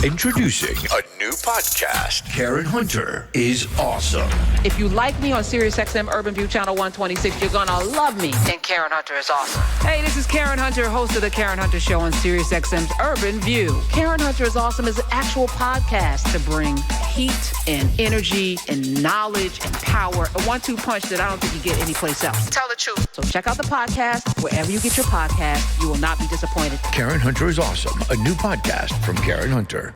Introducing a new podcast. Karen Hunter is awesome. If you like me on SiriusXM Urban View Channel 126, you're gonna love me. And Karen Hunter is awesome. Hey, this is Karen Hunter, host of the Karen Hunter Show on SiriusXM's Urban View. Karen Hunter is awesome is an actual podcast to bring heat and energy and knowledge and power. A 1-2 punch that I don't think you get anyplace else. Tell the truth. So check out the podcast wherever you get your podcast. You will not be disappointed. Karen Hunter is awesome. A new podcast from Karen Hunter.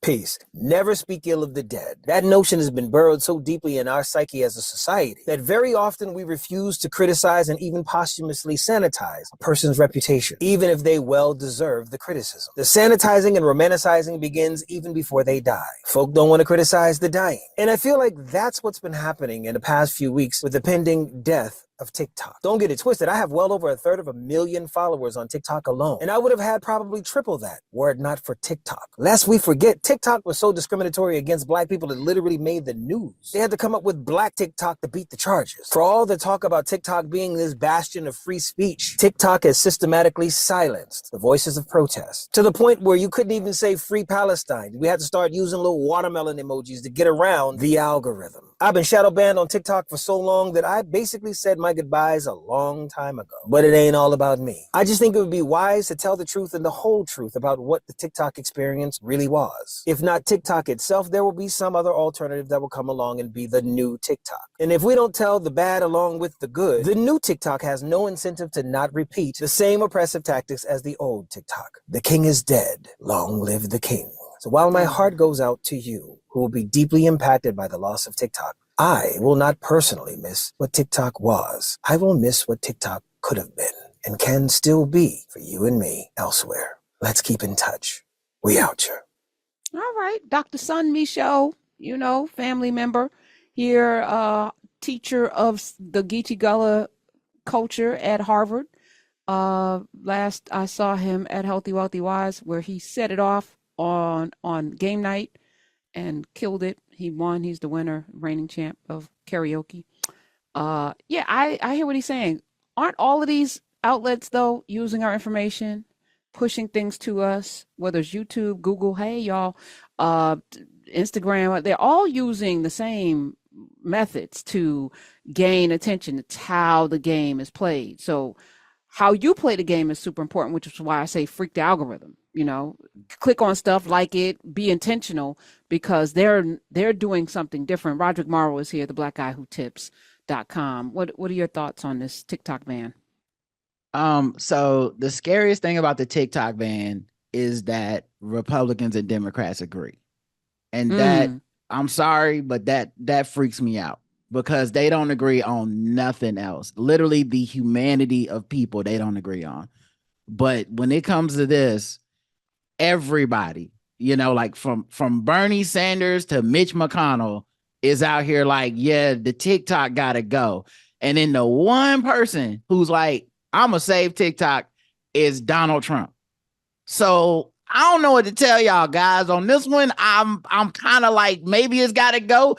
Peace. Never speak ill of the dead. That notion has been burrowed so deeply in our psyche as a society that very often we refuse to criticize and even posthumously sanitize a person's reputation, even if they well deserve the criticism. The sanitizing and romanticizing begins even before they die. Folk don't want to criticize the dying. And I feel like that's what's been happening in the past few weeks with the pending death of TikTok. Don't get it twisted. I have well over 1/3 followers on TikTok alone, and I would have had probably triple that were it not for TikTok. Lest we forget, TikTok was so discriminatory against black people it literally made the news. They had to come up with black TikTok to beat the charges. For all the talk about TikTok being this bastion of free speech, TikTok has systematically silenced the voices of protest to the point where you couldn't even say free Palestine. We had to start using little watermelon emojis to get around the algorithm. I've been shadow banned on TikTok for so long that I basically said my goodbyes a long time ago. But it ain't all about me. I just think it would be wise to tell the truth and the whole truth about what the TikTok experience really was. If not TikTok itself, there will be some other alternative that will come along and be the new TikTok. And if we don't tell the bad along with the good, the new TikTok has no incentive to not repeat the same oppressive tactics as the old TikTok. The king is dead. Long live the king. So while my heart goes out to you, who will be deeply impacted by the loss of TikTok, I will not personally miss what TikTok was. I will miss what TikTok could have been and can still be for you and me elsewhere. Let's keep in touch. We out here. All right, Dr. Sun Micho, family member here, teacher of the Geechee Gullah culture at Harvard. Last I saw him at Healthy Wealthy Wise, where he set it off on game night and killed it. He won. He's the winner, reigning champ of karaoke. I hear what he's saying. Aren't all of these outlets, though, using our information, pushing things to us, whether it's YouTube, Google, hey, y'all, Instagram, they're all using the same methods to gain attention. It's how the game is played. So how you play the game is super important, which is why I say freak the algorithm. Click on stuff, like it, be intentional, because they're doing something different. Roderick Morrow is here, the black guy who tips.com. What are your thoughts on this TikTok ban? So the scariest thing about the TikTok ban is that Republicans and Democrats agree. And that, I'm sorry, but that freaks me out, because they don't agree on nothing else. Literally the humanity of people they don't agree on. But when it comes to this, everybody, like from Bernie Sanders to Mitch McConnell is out here like, yeah, the TikTok gotta go. And then the one person who's like, I'm gonna save TikTok is Donald Trump. So I don't know what to tell y'all guys on this one. I'm kind of like, maybe it's gotta go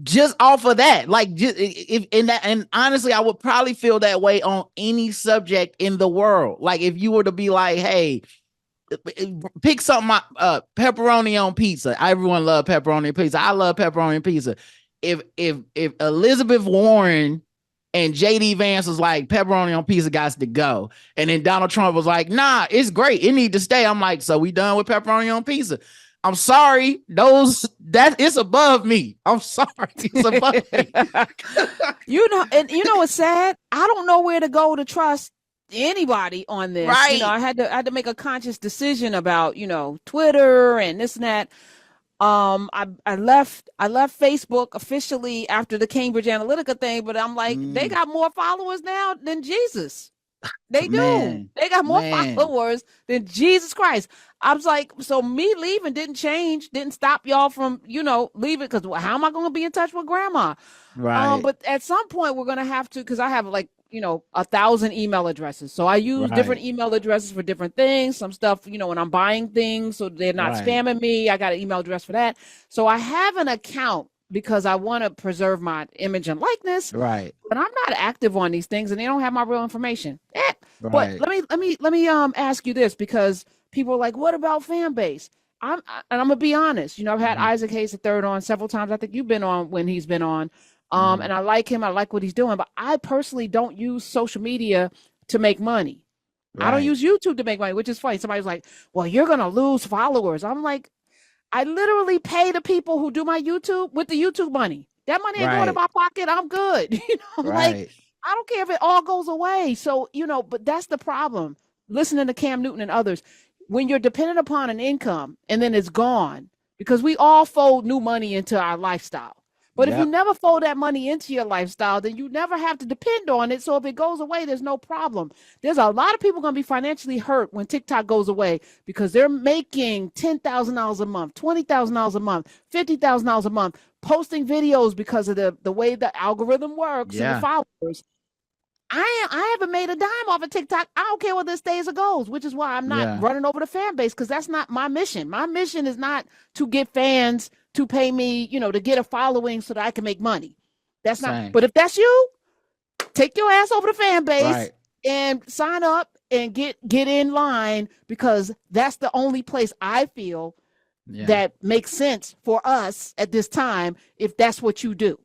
just off of that. Like, just if in that, and honestly, I would probably feel that way on any subject in the world. Like, if you were to be like, hey, pick something, pepperoni on pizza. Everyone love pepperoni on pizza. I love pepperoni on pizza. If Elizabeth Warren and JD Vance was like, pepperoni on pizza got to go, and then Donald Trump was like, nah, it's great, it need to stay, I'm like, so we done with pepperoni on pizza? I'm sorry, it's above me. I'm sorry, it's above me. And what's sad? I don't know where to go to trust anybody on this. Right. I had to make a conscious decision about, Twitter and this and that. I left Facebook officially after the Cambridge Analytica thing, but I'm like, they got more followers now than Jesus. They do. Man. They got more followers than Jesus Christ. I was like, so me leaving didn't stop y'all from, leaving, because how am I going to be in touch with grandma? Right. But at some point we're going to have to, because I have 1,000 email addresses. So I use different email addresses for different things. Some stuff, when I'm buying things, so they're not spamming me, I got an email address for that. So I have an account because I want to preserve my image and likeness. Right. But I'm not active on these things and they don't have my real information. Right. But let me ask you this, because people are like, what about fan base? and I'm gonna be honest. You know, I've had Mhm. Isaac Hayes III on several times. I think you've been on when he's been on. Mhm. And I like him. I like what he's doing. But I personally don't use social media to make money. I don't Right. use YouTube to make money, which is funny. Somebody's like, "Well, you're gonna lose followers." I'm like, I literally pay the people who do my YouTube with the YouTube money. That money ain't going in Right. my pocket. I'm good. Like, Right. I don't care if it all goes away. So, but that's the problem. Listening to Cam Newton and others, when you're dependent upon an income and then it's gone, because we all fold new money into our lifestyle. But if you Yep. never fold that money into your lifestyle, then you never have to depend on it. So if it goes away, there's no problem. There's a lot of people going to be financially hurt when TikTok goes away because they're making $10,000 a month, $20,000 a month, $50,000 a month, posting videos because of the way the algorithm works and the Yeah. followers. I haven't made a dime off of TikTok. I don't care whether it stays or goes, which is why I'm not Yeah. running over the fan base because that's not my mission. My mission is not to get fans to pay me, to get a following so that I can make money. That's not. Same. But if that's you, take your ass over the fan base Right. and sign up and get in line because that's the only place I feel Yeah. that makes sense for us at this time if that's what you do.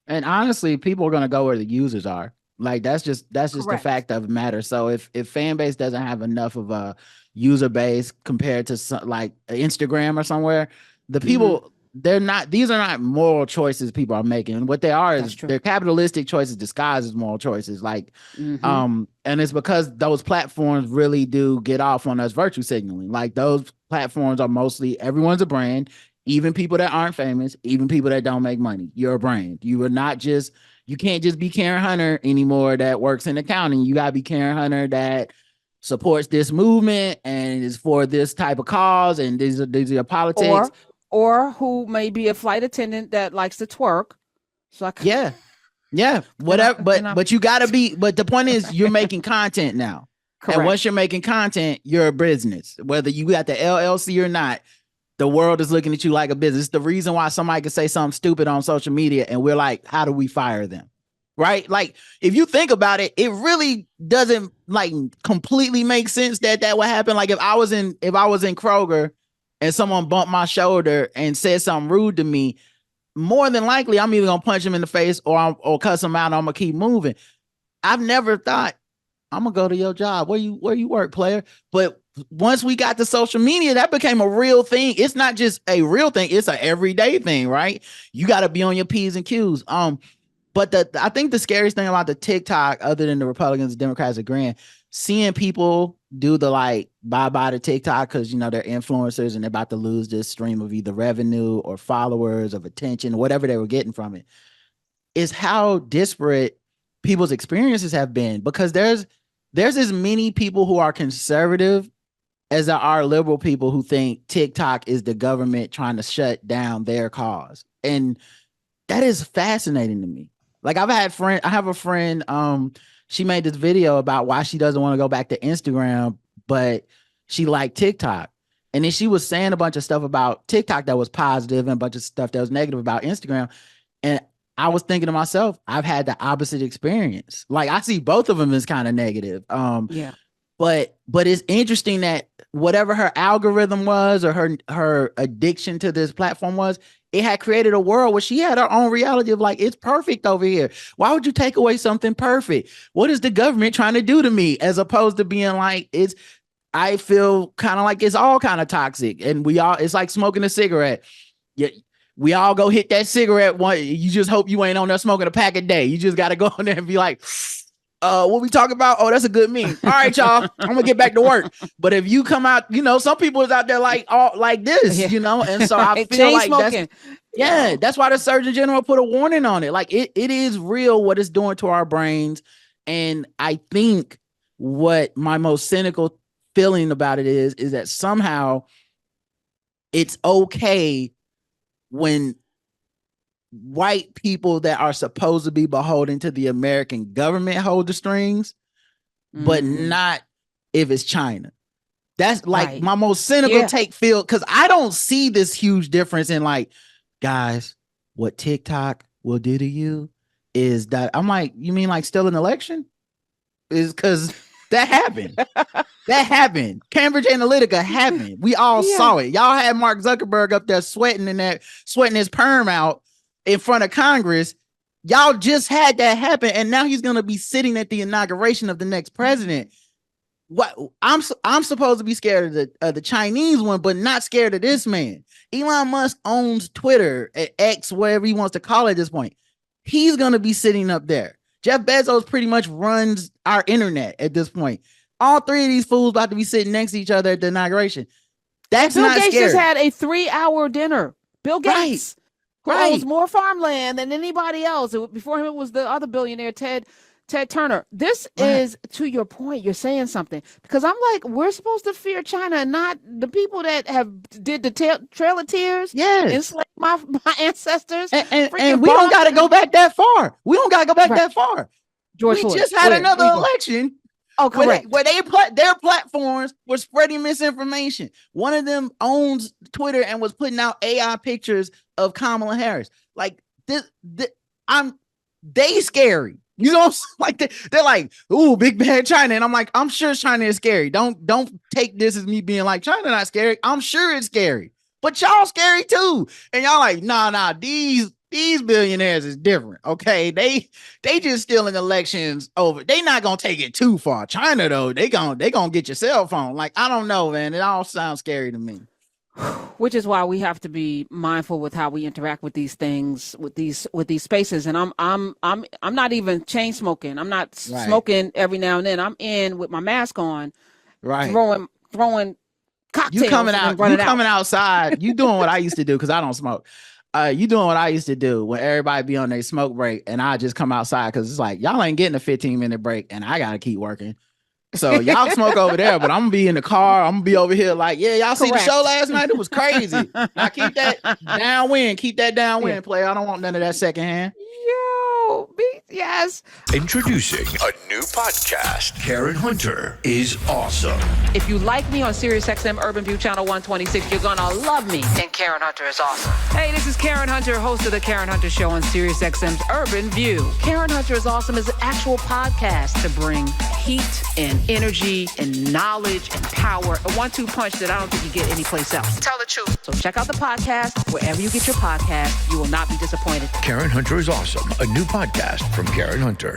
And honestly, people are gonna go where the users are. Like that's just the Correct. fact of the matter. So if fan base doesn't have enough of a user base compared to like Instagram or somewhere, the people these are not moral choices people are making. What they are That's is true. they're capitalistic choices disguised as moral choices. Like Mhm. and it's because those platforms really do get off on us virtue signaling. Like those platforms are mostly everyone's a brand, even people that aren't famous, even people that don't make money. You're a brand. You can't just be Karen Hunter anymore that works in accounting. You gotta be Karen Hunter that supports this movement and is for this type of cause, and these are politics. Or who may be a flight attendant that likes to twerk. So I Yeah. Yeah. and I Whatever. and I But you gotta be, but the point is you're making content now. And correct. once you're making content, you're a business. Whether you got the LLC or not, the world is looking at you like a business. It's the reason why somebody could say something stupid on social media and we're like, how do we fire them? Right? Like, if you think about it, it really doesn't like completely make sense that would happen. Like if I was in Kroger and someone bumped my shoulder and said something rude to me, more than likely I'm either gonna punch him in the face or cuss him out, or I'm gonna keep moving. I've never thought I'm gonna go to your job. Where you work, player? But once we got to social media, that became a real thing. It's not just a real thing; it's an everyday thing, right? You got to be on your P's and Q's. But I think the scariest thing about the TikTok, other than the Republicans and Democrats agreeing, seeing people do the like bye to TikTok because they're influencers and they're about to lose this stream of either revenue or followers of attention, whatever they were getting from it, is how disparate people's experiences have been. Because there's as many people who are conservative as there are liberal people who think TikTok is the government trying to shut down their cause. And that is fascinating to me. Like I have a friend, she made this video about why she doesn't want to go back to Instagram, but she liked TikTok. And then she was saying a bunch of stuff about TikTok that was positive and a bunch of stuff that was negative about Instagram. And I was thinking to myself, I've had the opposite experience. Like I see both of them as kind of negative. Yeah. But it's interesting that whatever her algorithm was or her addiction to this platform was, it had created a world where she had her own reality of like, it's perfect over here. Why would you take away something perfect? What is the government trying to do to me? As opposed to being like, I feel kind of like it's all kind of toxic. And it's like smoking a cigarette. Yeah. We all go hit that cigarette one. You just hope you ain't on there smoking a pack a day. You just got to go in there and be like, what we talking about? Oh, that's a good meme. All right, y'all, I'm gonna get back to work. But if you come out, some people is out there like all like this, and so I feel chain like smoking. that's why the Surgeon General put a warning on it. Like it is real what it's doing to our brains. And I think what my most cynical feeling about it is that somehow it's okay when white people that are supposed to be beholden to the American government hold the strings, but not if it's China. That's like my most cynical take feel, because I don't see this huge difference in like, guys, what TikTok will do to you is that I'm like, you mean like still an election? Is because That happened. That happened. Cambridge Analytica happened. We all saw it. Y'all had Mark Zuckerberg up there sweating his perm out in front of Congress. Y'all just had that happen, and now he's gonna be sitting at the inauguration of the next president. What I'm supposed to be scared of the Chinese one, but not scared of this man. Elon Musk owns Twitter, X, whatever he wants to call it at this point. He's gonna be sitting up there. Jeff Bezos pretty much runs our internet at this point. All three of these fools about to be sitting next to each other at the inauguration. That's Bill not Gates scary. just had a 3-hour dinner. Bill Gates, who owns more farmland than anybody else. Before him, it was the other billionaire, Ted Turner. This is, to your point, you're saying something. Because I'm like, we're supposed to fear China and not the people that did the Trail of Tears. Yes. Enslaved my ancestors. And we don't got to go back that far. We don't got to go back that far. George we Floyd. just had another election. Oh, correct. Where their platforms were spreading misinformation. One of them owns Twitter and was putting out AI pictures of Kamala Harris. Like they scary. You know, like they're like, ooh, big bad China. And I'm like, I'm sure China is scary. Don't take this as me being like, China not scary. I'm sure it's scary. But y'all scary too. And y'all like, nah, these billionaires is different. Okay. They just stealing elections over. They not gonna take it too far. China, though, they gonna get your cell phone. Like, I don't know, man. It all sounds scary to me. Which is why we have to be mindful with how we interact with these things, with these spaces. And I'm not even chain smoking. I'm not smoking every now and then. I'm in with my mask on, throwing cocktails. You coming outside. You doing what I used to do because I don't smoke. You doing what I used to do when everybody be on their smoke break, and I just come outside because it's like y'all ain't getting a 15-minute break, and I gotta keep working. So y'all smoke over there, but I'm gonna be in the car. I'm gonna be over here like, yeah, y'all see the show last night? It was crazy. Now keep that downwind, player. I don't want none of that secondhand. Yes. Introducing a new podcast. Karen Hunter is awesome. If you like me on SiriusXM Urban View Channel 126, you're gonna love me. And Karen Hunter is awesome. Hey, this is Karen Hunter, host of the Karen Hunter Show on SiriusXM's Urban View. Karen Hunter is awesome is an actual podcast to bring heat and energy and knowledge and power. A 1-2 punch that I don't think you get anyplace else. Tell the truth. So check out the podcast wherever you get your podcast. You will not be disappointed. Karen Hunter is awesome. A new podcast from Karen Hunter.